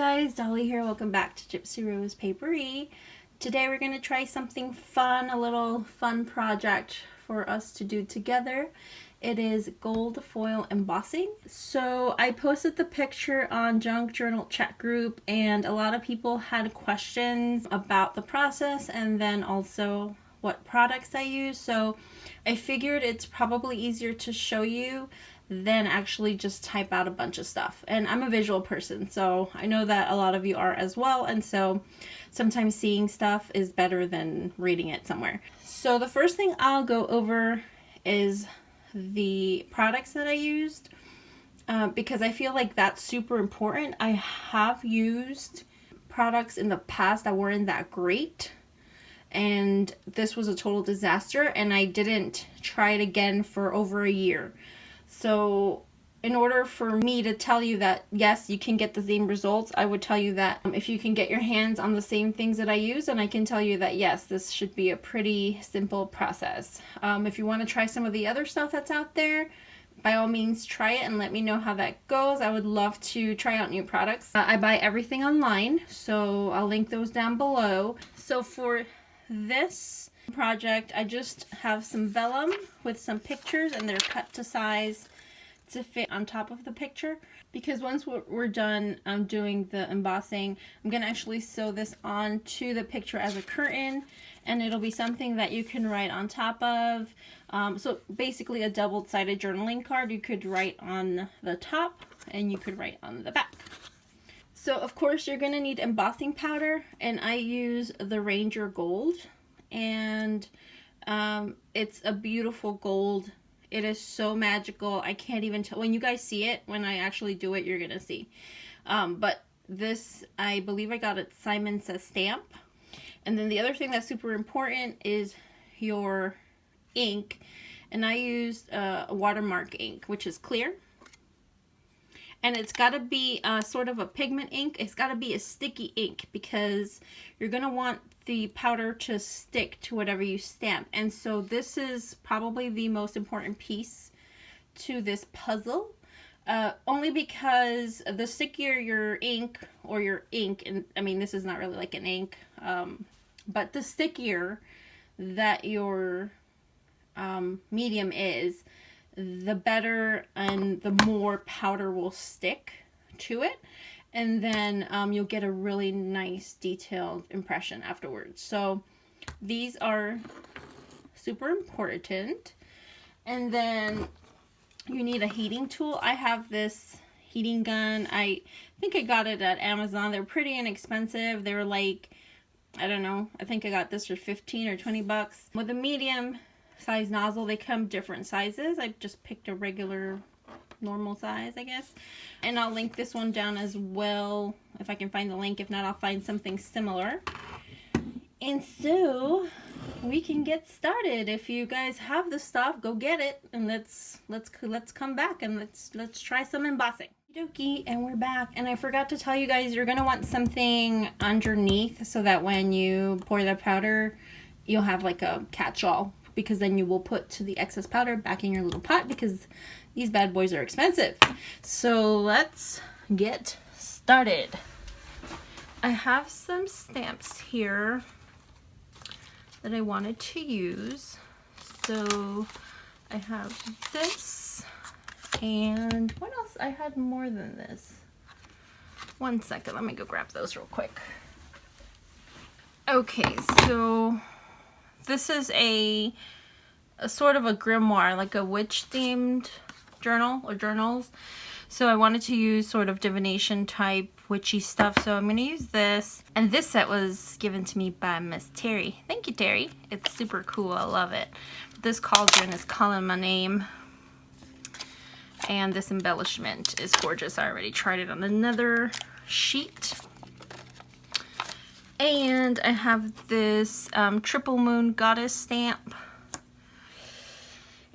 guys, Dolly here. Welcome back to Gypsy Rose Papery. Today we're going to try something fun, a little fun project for us to do together. It is gold foil embossing. So I posted the picture on Junk Journal chat group and a lot of people had questions about the process and then also what products I use. So I figured it's probably easier to show you than actually just type out a bunch of stuff. And I'm a visual person, so I know that a lot of you are as well, and so sometimes seeing stuff is better than reading it somewhere. So the first thing I'll go over is the products that I used, because I feel like that's super important. I have used products in the past that weren't that great, and this was a total disaster, and I didn't try it again for over a year. So in order for me to tell you that yes, you can get the same results, I would tell you that if you can get your hands on the same things that I use, and I can tell you that yes, this should be a pretty simple process. If you want to try some of the other stuff that's out there, by all means try it and let me know how that goes. I would love to try out new products. I buy everything online, so I'll link those down below. So for this project, I just have some vellum with some pictures, and they're cut to size to fit on top of the picture, because once we're done doing the embossing, I'm gonna actually sew this onto the picture as a curtain, and it'll be something that you can write on top of. So basically a double-sided journaling card. You could write on the top and you could write on the back. So of course you're gonna need embossing powder, and I use the Ranger Gold, and it's a beautiful gold. It is so magical. I can't even tell. When you guys see it, when I actually do it, you're gonna see. But this, I believe I got it Simon Says stamp. And then the other thing that's super important is your ink, and I used a Watermark ink, which is clear. And it's got to be sort of a pigment ink. It's got to be a sticky ink, because you're going to want the powder to stick to whatever you stamp. And so this is probably the most important piece to this puzzle. Only because the stickier your ink, and I mean this is not really like an ink, but the stickier that your medium is, the better and the more powder will stick to it, and then you'll get a really nice detailed impression afterwards. So these are super important. And then you need a heating tool. I have this heating gun. I think I got it at Amazon. They're pretty inexpensive. They're like, I don't know, I think I got this for 15 or 20 bucks. With a medium size nozzle, they come different sizes. I just picked a regular normal size, I guess. And I'll link this one down as well if I can find the link. If not, I'll find something similar. And so we can get started. If you guys have the stuff, go get it, and let's come back and let's try some embossing. Okie, and we're back. And I forgot to tell you guys, you're gonna want something underneath so that when you pour the powder, you'll have like a catch-all, because then you will put to the excess powder back in your little pot, because these bad boys are expensive. So let's get started. I have some stamps here that I wanted to use. So I have this, and what else? I had more than this. One second, let me go grab those real quick. Okay, so this is a sort of a grimoire, like a witch themed journal or journals. So I wanted to use sort of divination type witchy stuff. So I'm going to use this. And this set was given to me by Miss Terry. Thank you, Terry. It's super cool. I love it. This cauldron is calling my name. And this embellishment is gorgeous. I already tried it on another sheet. And I have this Triple Moon Goddess stamp.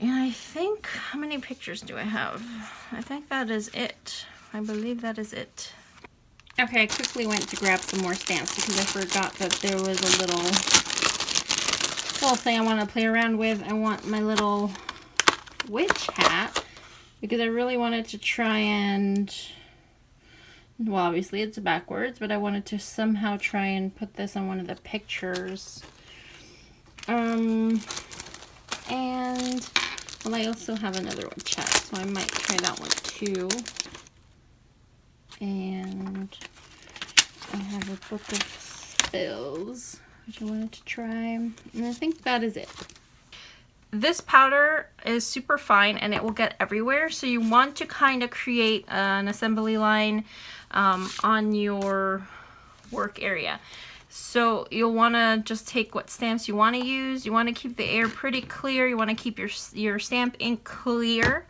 And I think, how many pictures do I have? I think that is it. I believe that is it. Okay, I quickly went to grab some more stamps because I forgot that there was a little thing I want to play around with. I want my little witch hat, because I really wanted to try and Well, obviously it's backwards, but I wanted to somehow try and put this on one of the pictures. And, well, I also have another one checked, so I might try that one too. And I have a book of spills, which I wanted to try. And I think that is it. This powder is super fine and it will get everywhere, so you want to kind of create an assembly line on your work area. So you'll want to just take what stamps you want to use. You want to keep the air pretty clear. You want to keep your stamp ink clear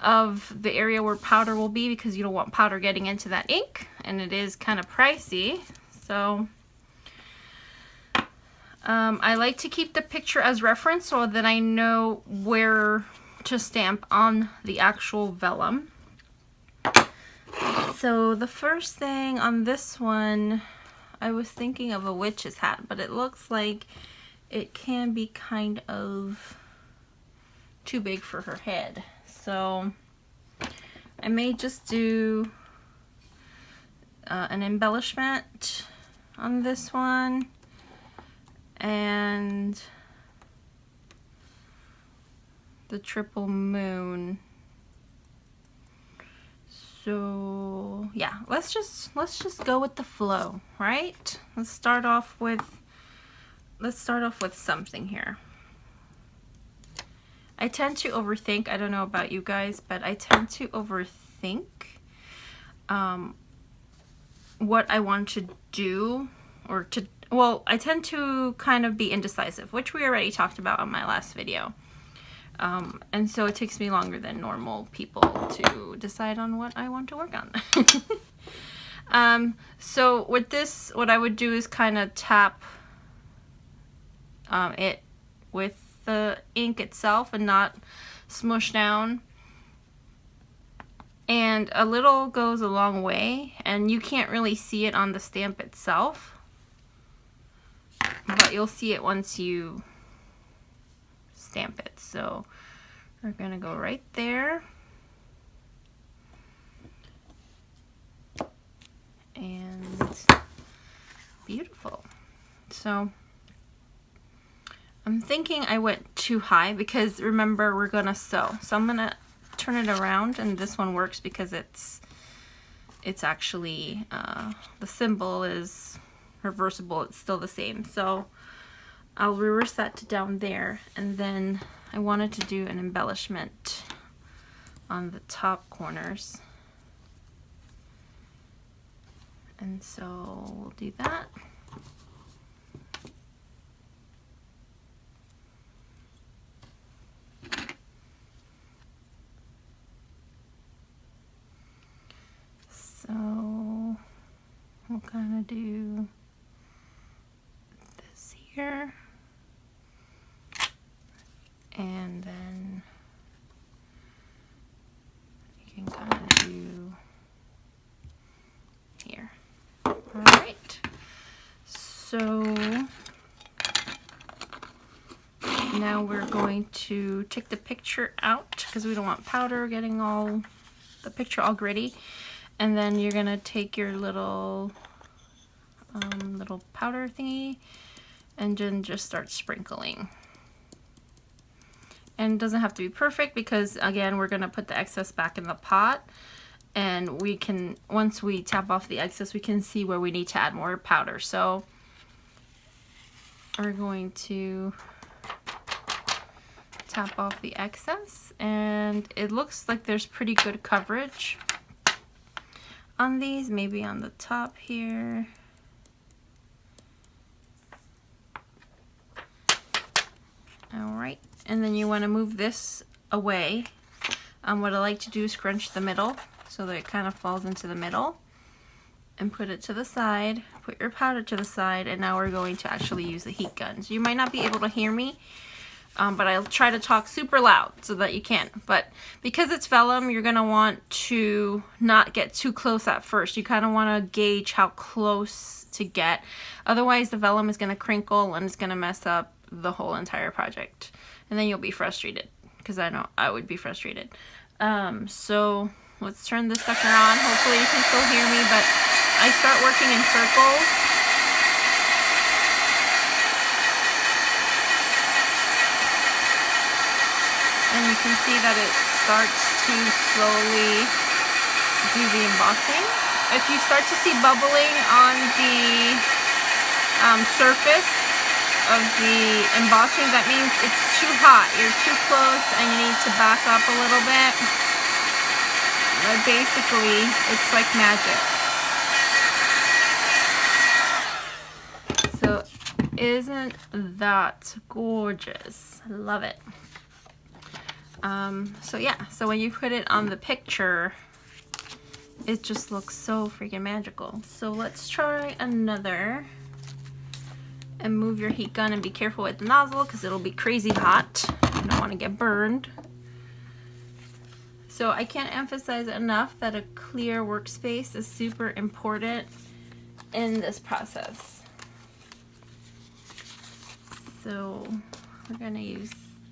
of the area where powder will be, because you don't want powder getting into that ink, and it is kind of pricey. So I like to keep the picture as reference so that I know where to stamp on the actual vellum. So the first thing on this one, I was thinking of a witch's hat, but it looks like it can be kind of too big for her head. So I may just do an embellishment on this one, and the triple moon. So yeah, let's just go with the flow, right? Let's start off with something here. I tend to overthink. I don't know about you guys, but I tend to overthink what I want to do, or to, well, I tend to kind of be indecisive, which we already talked about on my last video. And so it takes me longer than normal people to decide on what I want to work on. So with this, what I would do is kind of tap it with the ink itself and not smush down. And a little goes a long way, and you can't really see it on the stamp itself, but you'll see it once you stamp it. So we're gonna go right there, and beautiful. So I'm thinking I went too high, because remember, we're gonna sew. So I'm gonna turn it around, and this one works because it's actually the symbol is reversible. It's still the same. So I'll reverse that to down there, and then I wanted to do an embellishment on the top corners, and so we'll do that. So we'll kind of do this here, and then you can kind of do here. All right. So now we're going to take the picture out, because we don't want powder getting all the picture all gritty. And then you're gonna take your little powder thingy and then just start sprinkling. And it doesn't have to be perfect, because again, we're gonna put the excess back in the pot, and we can, once we tap off the excess, we can see where we need to add more powder. So we're going to tap off the excess, and it looks like there's pretty good coverage on these, maybe on the top here. Alright, and then you want to move this away. What I like to do is scrunch the middle so that it kind of falls into the middle, and put it to the side. Put your powder to the side, and now we're going to actually use the heat gun. So you might not be able to hear me, but I'll try to talk super loud so that you can. But because it's vellum, you're going to want to not get too close at first. You kind of want to gauge how close to get. Otherwise, the vellum is going to crinkle, and it's going to mess up the whole entire project. And then you'll be frustrated, because I know I would be frustrated. So let's turn this sucker on. Hopefully you can still hear me, but I start working in circles. And you can see that it starts to slowly do the embossing. If you start to see bubbling on the surface of the embossing, that means it's too hot. You're too close and you need to back up a little bit. But basically, it's like magic. So, isn't that gorgeous? I love it. So yeah, so when you put it on the picture, it just looks so freaking magical. So let's try another. And move your heat gun and be careful with the nozzle because it'll be crazy hot. You don't want to get burned. So I can't emphasize enough that a clear workspace is super important in this process. So we're going to use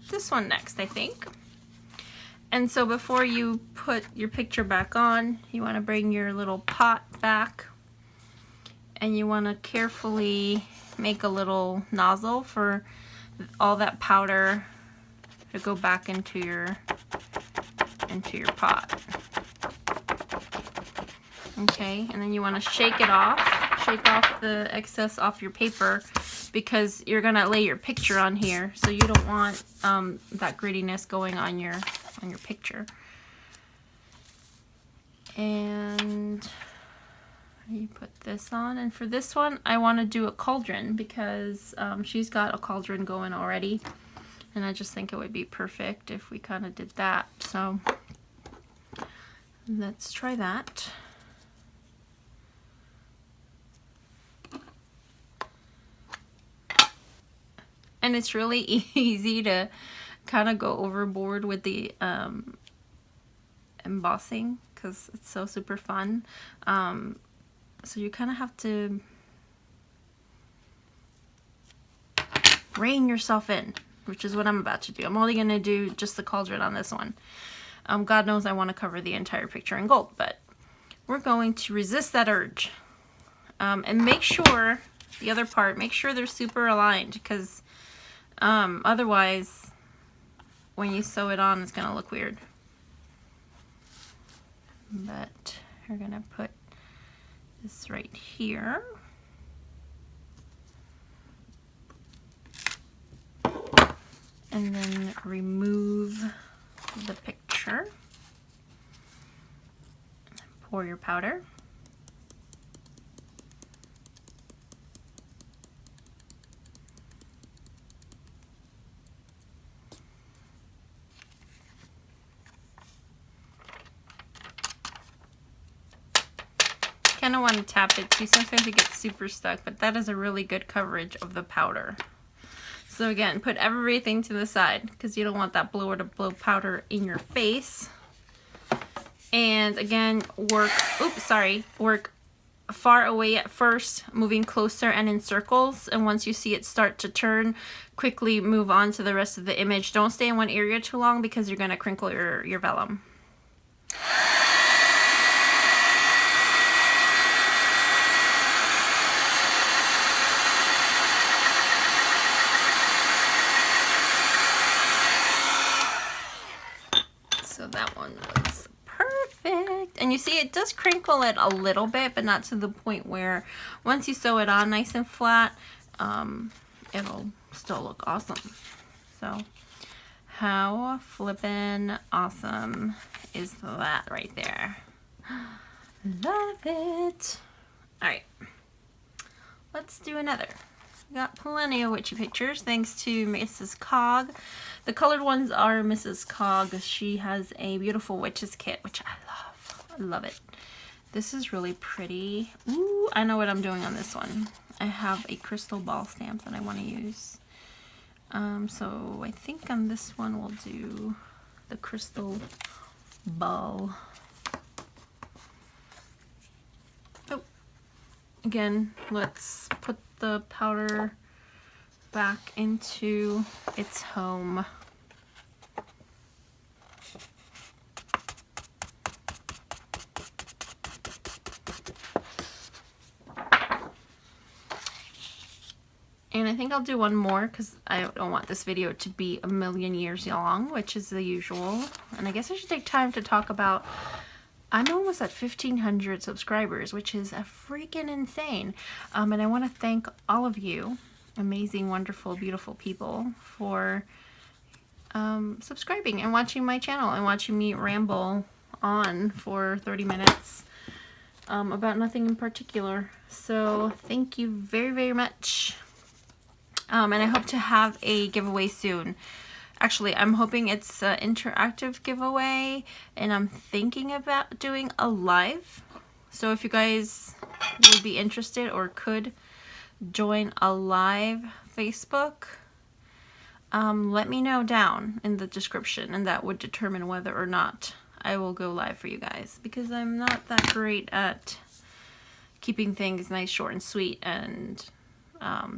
this one next, I think. And so before you put your picture back on, you want to bring your little pot back and you want to carefully make a little nozzle for all that powder to go back into your pot. Okay, and then you want to shake it off. Shake off the excess off your paper because you're gonna lay your picture on here, so you don't want that grittiness going on your picture. And you put this on, and for this one I want to do a cauldron because she's got a cauldron going already, and I just think it would be perfect if we kind of did that. So let's try that. And it's really easy to kind of go overboard with the embossing because it's so super fun. So you kind of have to rein yourself in, which is what I'm about to do. I'm only going to do just the cauldron on this one. God knows I want to cover the entire picture in gold, but we're going to resist that urge. And make sure, the other part, make sure they're super aligned because otherwise when you sew it on it's going to look weird. But we're going to put this right here. And then remove the picture. Pour your powder. Kind of want to tap it too. Sometimes it gets super stuck, but that is a really good coverage of the powder. So again, put everything to the side because you don't want that blower to blow powder in your face. And again, work far away at first, moving closer and in circles. And once you see it start to turn, quickly move on to the rest of the image. Don't stay in one area too long because you're going to crinkle your vellum. So that one was perfect. And you see it does crinkle it a little bit, but not to the point where once you sew it on nice and flat, it'll still look awesome. So how flippin' awesome is that right there? Love it. All right, let's do another. We got plenty of witchy pictures thanks to Mrs. Cog. The colored ones are Mrs. Cog. She has a beautiful witch's kit, which I love. I love it. This is really pretty. Ooh, I know what I'm doing on this one. I have a crystal ball stamp that I want to use. So I think on this one we'll do the crystal ball. Oh, again, let's put the powder back into its home. And I think I'll do one more because I don't want this video to be a million years long, which is the usual. And I guess I should take time to talk about, I'm almost at 1,500 subscribers, which is a freaking insane. And I want to thank all of you, amazing, wonderful, beautiful people, for subscribing and watching my channel and watching me ramble on for 30 minutes about nothing in particular. So thank you very, very much. And I hope to have a giveaway soon. Actually, I'm hoping it's an interactive giveaway, and I'm thinking about doing a live. So if you guys would be interested or could join a live Facebook, let me know down in the description, and that would determine whether or not I will go live for you guys, because I'm not that great at keeping things nice, short, and sweet, and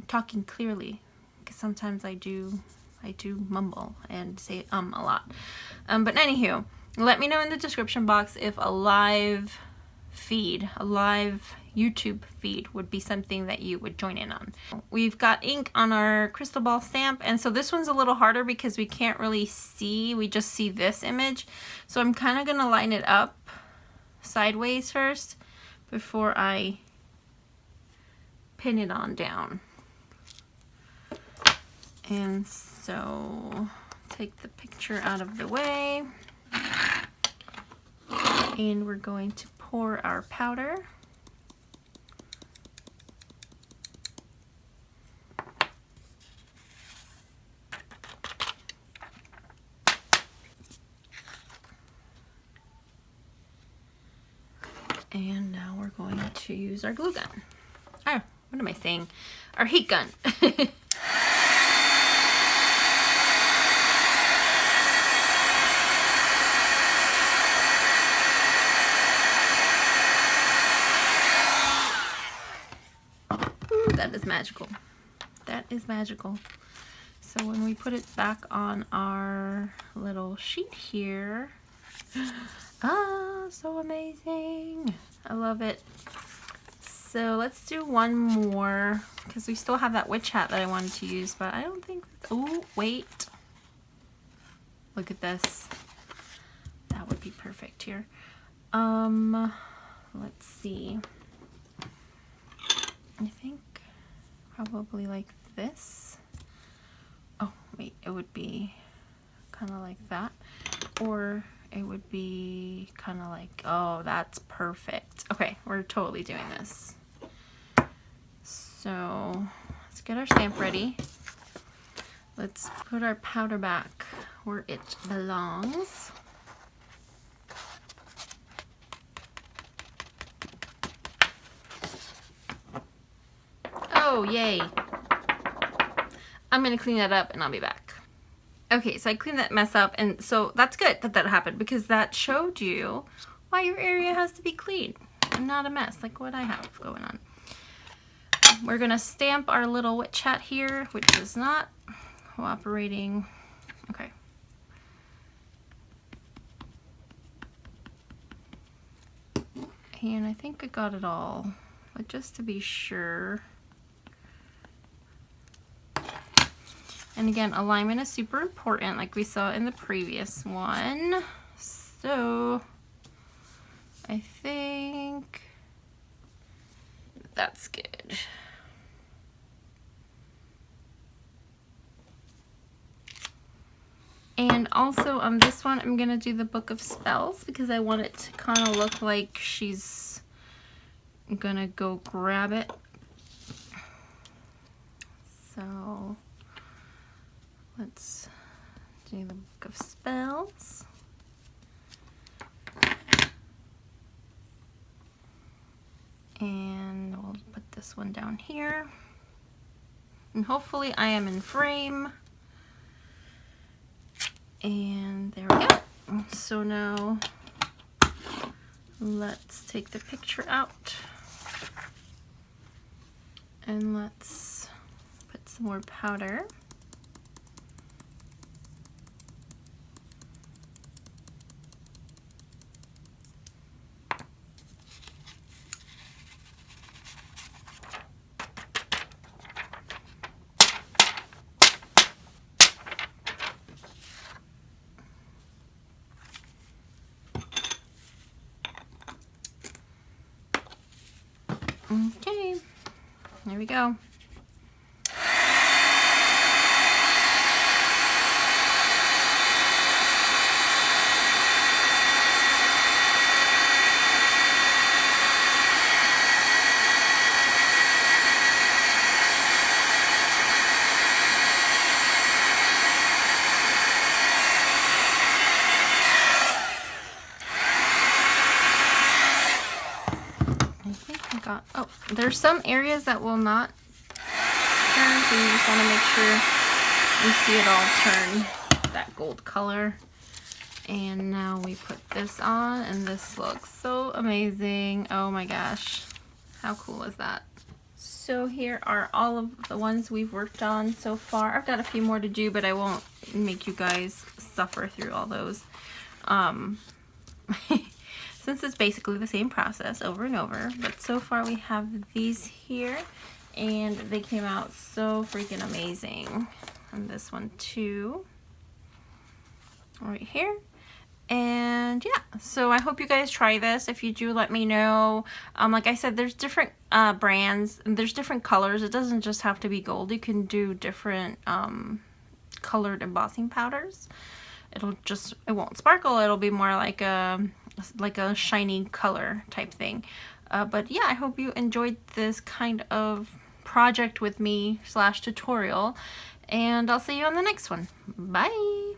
talking clearly, because sometimes I do mumble and say a lot. But anywho, let me know in the description box if a live feed, a live YouTube feed would be something that you would join in on. We've got ink on our crystal ball stamp, and so this one's a little harder because we can't really see, we just see this image. So I'm kind of gonna line it up sideways first before I pin it on down. And so take the picture out of the way, and we're going to pour our powder. And now we're going to use our glue gun. Oh, what am I saying? Our heat gun. That is magical. That is magical. So when we put it back on our little sheet here, so amazing. I love it. So let's do one more, because we still have that witch hat that I wanted to use, but I don't think, oh, wait. Look at this. That would be perfect here. Let's see. I think probably like this. Oh, wait, it would be kind of like that. Or it would be kind of like, oh, that's perfect. Okay, we're totally doing this. So let's get our stamp ready. Let's put our powder back where it belongs. Oh, yay. I'm gonna clean that up and I'll be back. Okay, so I cleaned that mess up, and so that's good that that happened, because that showed you why your area has to be clean and not a mess like what I have going on. We're gonna stamp our little witch hat here, which is not cooperating. Okay. And I think I got it all, but just to be sure. And again, alignment is super important, like we saw in the previous one. So I think that's good. And also on this one, I'm gonna do the Book of Spells, because I want it to kind of look like she's gonna go grab it. So let's do the Book of Spells. And we'll put this one down here. And hopefully I am in frame. And there we go. So now let's take the picture out. And let's put some more powder. Okay, there we go. Oh, there's some areas that will not turn, so you just want to make sure you see it all turn that gold color. And now we put this on, and this looks so amazing. Oh my gosh, how cool is that? So here are all of the ones we've worked on so far. I've got a few more to do, but I won't make you guys suffer through all those. Since it's basically the same process over and over. But so far we have these here, and they came out so freaking amazing. And this one too, right here. And yeah, so I hope you guys try this. If you do, let me know. Like I said, there's different brands, and there's different colors. It doesn't just have to be gold. You can do different colored embossing powders. It won't sparkle. It'll be more like a shiny color type thing. But yeah, I hope you enjoyed this kind of project with me / tutorial, and I'll see you on the next one. Bye.